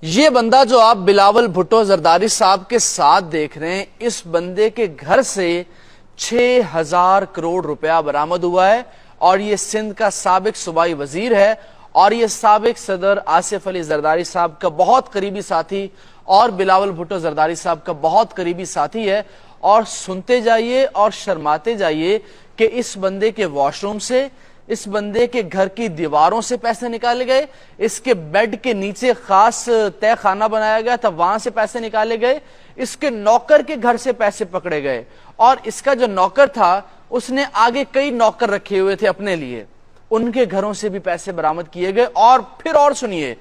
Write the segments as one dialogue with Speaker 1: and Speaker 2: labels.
Speaker 1: یہ بندہ جو آپ بلاول بھٹو زرداری صاحب کے ساتھ دیکھ رہے ہیں، اس بندے کے گھر سے 6,000 کروڑ روپیہ برآمد ہوا ہے، اور یہ سندھ کا سابق صوبائی وزیر ہے، اور یہ سابق صدر آصف علی زرداری صاحب کا بہت قریبی ساتھی اور بلاول بھٹو زرداری صاحب کا بہت قریبی ساتھی ہے۔ اور سنتے جائیے اور شرماتے جائیے کہ اس بندے کے واش روم سے، اس بندے کے گھر کی دیواروں سے پیسے نکالے گئے، اس کے بیڈ کے نیچے خاص تہ خانہ بنایا گیا تھا، وہاں سے پیسے نکالے گئے، اس کے نوکر کے گھر سے پیسے پکڑے گئے، اور اس کا جو نوکر تھا اس نے آگے کئی نوکر رکھے ہوئے تھے اپنے لیے، ان کے گھروں سے بھی پیسے برآمد کیے گئے۔ اور پھر اور سنیے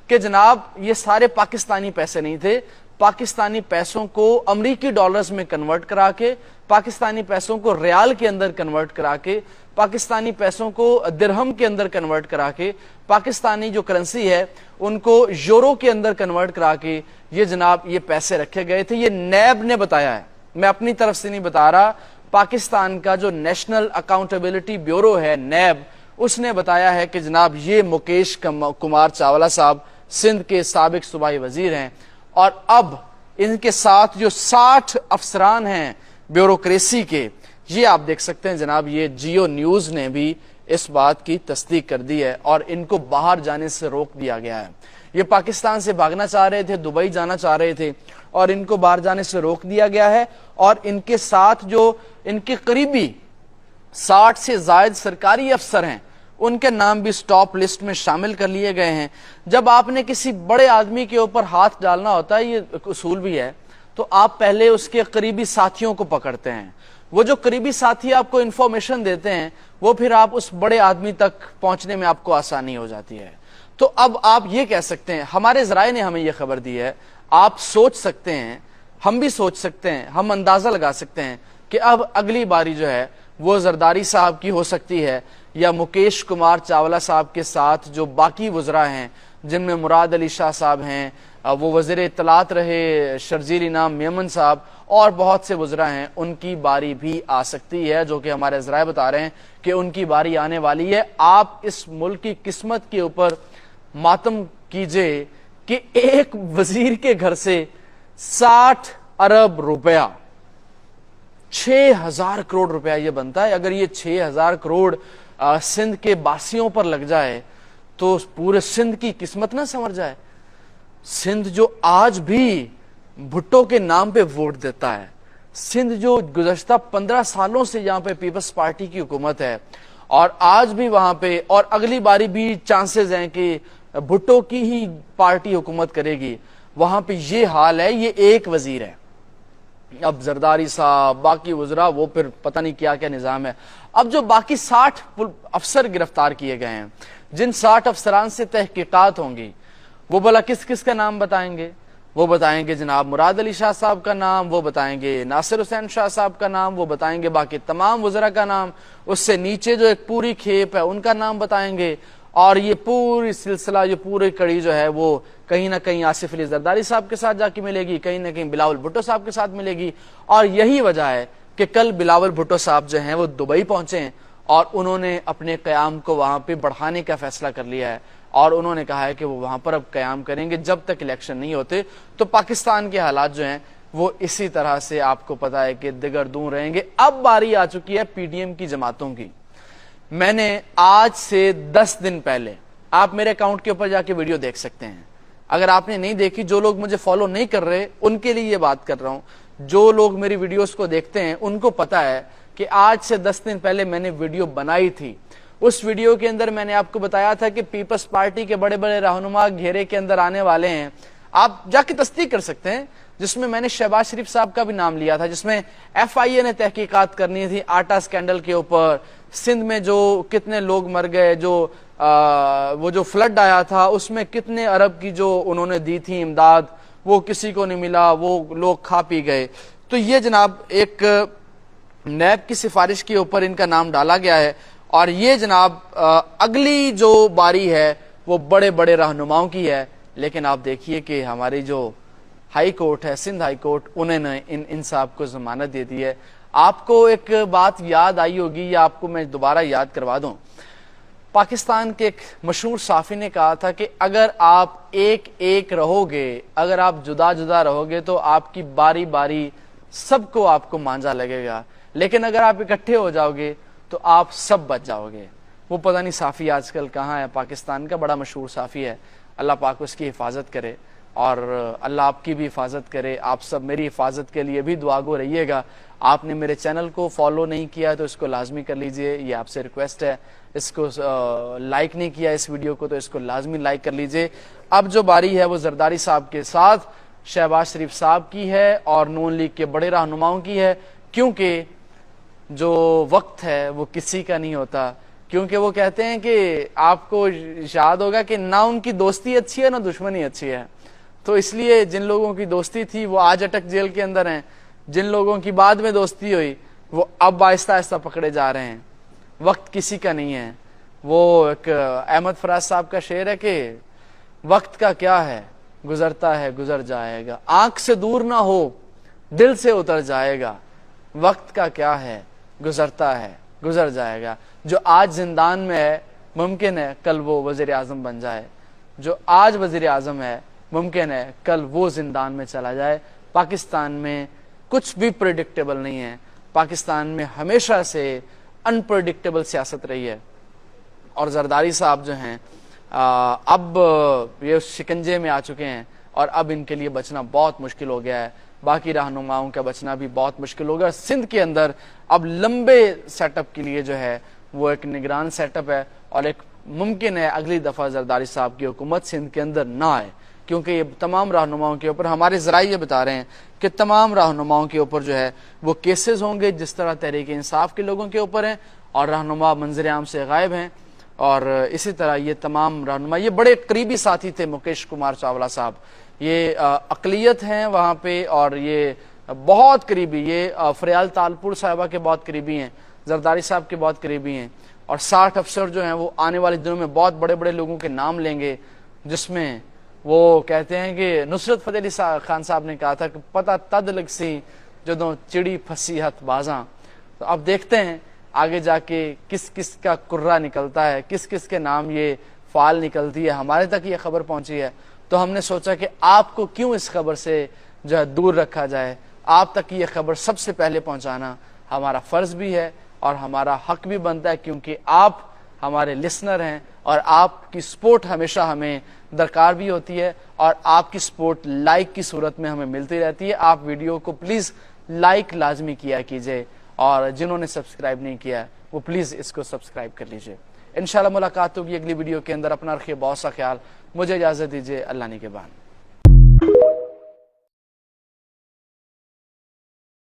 Speaker 1: کہ جناب یہ سارے پاکستانی پیسے نہیں تھے، پاکستانی پیسوں کو امریکی ڈالرز میں کنورٹ کرا کے، پاکستانی پیسوں کو ریال کے اندر کنورٹ کرا کے، پاکستانی پیسوں کو درہم کے اندر کنورٹ کرا کے، پاکستانی جو کرنسی ہے ان کو یورو کے اندر کنورٹ کرا کے یہ جناب یہ پیسے رکھے گئے تھے۔ یہ نیب نے بتایا ہے، میں اپنی طرف سے نہیں بتا رہا، پاکستان کا جو نیشنل اکاؤنٹیبلٹی بیورو ہے نیب، اس نے بتایا ہے کہ جناب یہ مکیش کمار چاولہ صاحب سندھ کے سابق صوبائی وزیر ہیں، اور اب ان کے ساتھ جو 60 افسران ہیں بیوروکریسی کے، یہ آپ دیکھ سکتے ہیں جناب، یہ جیو نیوز نے بھی اس بات کی تصدیق کر دی ہے، اور ان کو باہر جانے سے روک دیا گیا ہے۔ یہ پاکستان سے بھاگنا چاہ رہے تھے، دبئی جانا چاہ رہے تھے، اور ان کو باہر جانے سے روک دیا گیا ہے، اور ان کے ساتھ جو ان کے قریبی 60 سے زائد سرکاری افسر ہیں ان کے نام بھی سٹاپ لسٹ میں شامل کر لیے گئے ہیں۔ جب آپ نے کسی بڑے آدمی کے اوپر ہاتھ ڈالنا ہوتا ہے، یہ اصول بھی ہے، تو آپ پہلے اس کے قریبی ساتھیوں کو پکڑتے ہیں، وہ جو قریبی ساتھی آپ کو انفارمیشن دیتے ہیں وہ پھر آپ اس بڑے آدمی تک پہنچنے میں آپ کو آسانی ہو جاتی ہے۔ تو اب آپ یہ کہہ سکتے ہیں، ہمارے ذرائع نے ہمیں یہ خبر دی ہے، آپ سوچ سکتے ہیں، ہم بھی سوچ سکتے ہیں، ہم اندازہ لگا سکتے ہیں کہ اب اگلی باری جو ہے وہ زرداری صاحب کی ہو سکتی ہے، یا مکیش کمار چاولہ صاحب کے ساتھ جو باقی وزراء ہیں، جن میں مراد علی شاہ صاحب ہیں، وہ وزیر اطلاعات رہے شرجیل انعام میمن صاحب، اور بہت سے وزراء ہیں، ان کی باری بھی آ سکتی ہے، جو کہ ہمارے ذرائع بتا رہے ہیں کہ ان کی باری آنے والی ہے۔ آپ اس ملک کی قسمت کے اوپر ماتم کیجئے کہ ایک وزیر کے گھر سے 60 ارب روپیہ، 6,000 کروڑ روپیہ یہ بنتا ہے۔ اگر یہ 6,000 کروڑ سندھ کے باسیوں پر لگ جائے تو پورے سندھ کی قسمت نہ سنور جائے۔ سندھ جو آج بھی بھٹو کے نام پہ ووٹ دیتا ہے، سندھ جو گزشتہ 15 سالوں سے یہاں پہ پیپلز پارٹی کی حکومت ہے، اور آج بھی وہاں پہ، اور اگلی باری بھی چانسز ہیں کہ بھٹو کی ہی پارٹی حکومت کرے گی، وہاں پہ یہ حال ہے۔ یہ ایک وزیر ہے، اب زرداری صاحب باقی وزراء وہ پھر پتہ نہیں کیا کیا نظام ہے۔ اب جو باقی 60 افسر گرفتار کیے گئے ہیں، جن 60 افسران سے تحقیقات ہوں گی، وہ بھلا کس کس کا نام بتائیں گے؟ وہ بتائیں گے جناب مراد علی شاہ صاحب کا نام، وہ بتائیں گے ناصر حسین شاہ صاحب کا نام، وہ بتائیں گے باقی تمام وزراء کا نام، اس سے نیچے جو ایک پوری کھیپ ہے ان کا نام بتائیں گے، اور یہ پوری سلسلہ، یہ پوری کڑی جو ہے وہ کہیں نہ کہیں آصف علی زرداری صاحب کے ساتھ جا کے ملے گی، کہیں نہ کہیں بلاول بھٹو صاحب کے ساتھ ملے گی۔ اور یہی وجہ ہے کہ کل بلاول بھٹو صاحب جو ہیں وہ دبئی پہنچے ہیں، اور انہوں نے اپنے قیام کو وہاں پہ بڑھانے کا فیصلہ کر لیا ہے، اور انہوں نے کہا ہے کہ وہ وہاں پر اب قیام کریں گے جب تک الیکشن نہیں ہوتے۔ تو پاکستان کے حالات جو ہیں وہ اسی طرح سے آپ کو پتا ہے کہ دگردوں رہیں گے۔ اب باری آ چکی ہے پی ڈی ایم کی جماعتوں کی۔ میں نے آج سے 10 دن پہلے، آپ میرے اکاؤنٹ کے اوپر جا کے ویڈیو دیکھ سکتے ہیں، اگر آپ نے نہیں دیکھی، جو لوگ مجھے فالو نہیں کر رہے ان کے لیے یہ بات کر رہا ہوں، جو لوگ میری ویڈیوز کو دیکھتے ہیں ان کو پتا ہے کہ آج سے 10 دن پہلے میں نے ویڈیو بنائی تھی۔ اس ویڈیو کے اندر میں نے آپ کو بتایا تھا کہ پیپلز پارٹی کے بڑے بڑے رہنما گھیرے کے اندر آنے والے ہیں، آپ جا کے تصدیق کر سکتے ہیں، جس میں میں نے شہباز شریف صاحب کا بھی نام لیا تھا، جس میں ایف آئی اے نے تحقیقات کرنی تھی آٹا سکینڈل کے اوپر، سندھ میں جو کتنے لوگ مر گئے، جو وہ جو فلڈ آیا تھا اس میں کتنے ارب کی جو انہوں نے دی تھی امداد، وہ کسی کو نہیں ملا، وہ لوگ کھا پی گئے۔ تو یہ جناب ایک نیب کی سفارش کے اوپر ان کا نام ڈالا گیا ہے، اور یہ جناب اگلی جو باری ہے وہ بڑے بڑے رہنماؤں کی ہے۔ لیکن آپ دیکھیے کہ ہماری جو ہائی کورٹ ہے، سندھ ہائی کورٹ، انہوں نے ان صاحب کو ضمانت دے دی ہے۔ آپ کو ایک بات یاد آئی ہوگی، یا آپ کو میں دوبارہ یاد کروا دوں، پاکستان کے ایک مشہور صحافی نے کہا تھا کہ اگر آپ ایک ایک رہو گے، اگر آپ جدا جدا رہو گے تو آپ کی باری باری سب کو آپ کو مانجا لگے گا، لیکن اگر آپ اکٹھے ہو جاؤ گے تو آپ سب بچ جاؤ گے۔ وہ پتہ نہیں صحافی آج کل کہاں ہے، پاکستان کا بڑا مشہور صحافی ہے، اللہ پاک اس کی حفاظت کرے اور اللہ آپ کی بھی حفاظت کرے۔ آپ سب میری حفاظت کے لیے بھی دعا گو رہیے گا۔ آپ نے میرے چینل کو فالو نہیں کیا تو اس کو لازمی کر لیجئے، یہ آپ سے ریکویسٹ ہے۔ اس کو لائک نہیں کیا اس ویڈیو کو تو اس کو لازمی لائک کر لیجئے۔ اب جو باری ہے وہ زرداری صاحب کے ساتھ شہباز شریف صاحب کی ہے اور نون لیگ کے بڑے رہنماؤں کی ہے، کیونکہ جو وقت ہے وہ کسی کا نہیں ہوتا، کیونکہ وہ کہتے ہیں کہ آپ کو یاد ہوگا کہ نہ ان کی دوستی اچھی ہے نہ دشمنی اچھی ہے، تو اس لیے جن لوگوں کی دوستی تھی وہ آج اٹک جیل کے اندر ہیں، جن لوگوں کی بعد میں دوستی ہوئی وہ اب آہستہ آہستہ پکڑے جا رہے ہیں۔ وقت کسی کا نہیں ہے۔ وہ ایک احمد فراز صاحب کا شعر ہے کہ وقت کا کیا ہے، گزرتا ہے گزر جائے گا، آنکھ سے دور نہ ہو دل سے اتر جائے گا، وقت کا کیا ہے گزرتا ہے گزر جائے گا۔ جو آج زندان میں ہے ممکن ہے کل وہ وزیر اعظم بن جائے، جو آج وزیر اعظم ہے ممکن ہے کل وہ زندان میں چلا جائے۔ پاکستان میں کچھ بھی پریڈکٹیبل نہیں ہے، پاکستان میں ہمیشہ سے انپریڈکٹیبل سیاست رہی ہے، اور زرداری صاحب جو ہیں اب یہ شکنجے میں آ چکے ہیں اور اب ان کے لیے بچنا بہت مشکل ہو گیا ہے، باقی رہنماؤں کا بچنا بھی بہت مشکل ہوگا۔ سندھ کے اندر اب لمبے سیٹ اپ کے لیے جو ہے وہ ایک نگران سیٹ اپ ہے، اور ایک ممکن ہے اگلی دفعہ زرداری صاحب کی حکومت سندھ کے اندر نہ آئے، کیونکہ یہ تمام رہنماؤں کے اوپر ہمارے ذرائع یہ بتا رہے ہیں کہ تمام رہنماؤں کے اوپر جو ہے وہ کیسز ہوں گے، جس طرح تحریک انصاف کے لوگوں کے اوپر ہیں، اور رہنما منظر عام سے غائب ہیں، اور اسی طرح یہ تمام رہنما یہ بڑے قریبی ساتھی تھے مکیش کمار چاولہ صاحب، یہ اقلیت ہیں وہاں پہ، اور یہ بہت قریبی، یہ فریال تالپور صاحبہ کے بہت قریبی ہیں، زرداری صاحب کے بہت قریبی ہیں، اور 60 افسر جو ہیں وہ آنے والے دنوں میں بہت بڑے بڑے لوگوں کے نام لیں گے، جس میں وہ کہتے ہیں کہ نصرت فتح علی خان صاحب نے کہا تھا کہ پتہ تد لگ سی جدوں چڑی پھسی ہتھ بازاں۔ تو اب دیکھتے ہیں آگے جا کے کس کس کا کرہ نکلتا ہے، کس کس کے نام یہ فعال نکلتی ہے۔ ہمارے تک یہ خبر پہنچی ہے تو ہم نے سوچا کہ آپ کو کیوں اس خبر سے جو ہے دور رکھا جائے، آپ تک یہ خبر سب سے پہلے پہنچانا ہمارا فرض بھی ہے اور ہمارا حق بھی بنتا ہے، کیونکہ آپ ہمارے لسنر ہیں اور آپ کی سپورٹ ہمیشہ ہمیں درکار بھی ہوتی ہے، اور آپ کی سپورٹ لائک کی صورت میں ہمیں ملتی رہتی ہے۔ آپ ویڈیو کو پلیز لائک لازمی کیا کیجئے، اور جنہوں نے سبسکرائب نہیں کیا وہ پلیز اس کو سبسکرائب کر لیجئے۔ انشاءاللہ ملاقات ہوگی اگلی ویڈیو کے اندر۔ اپنا رکھیے بہت سا خیال، مجھے اجازت دیجئے، اللہ نگہبان۔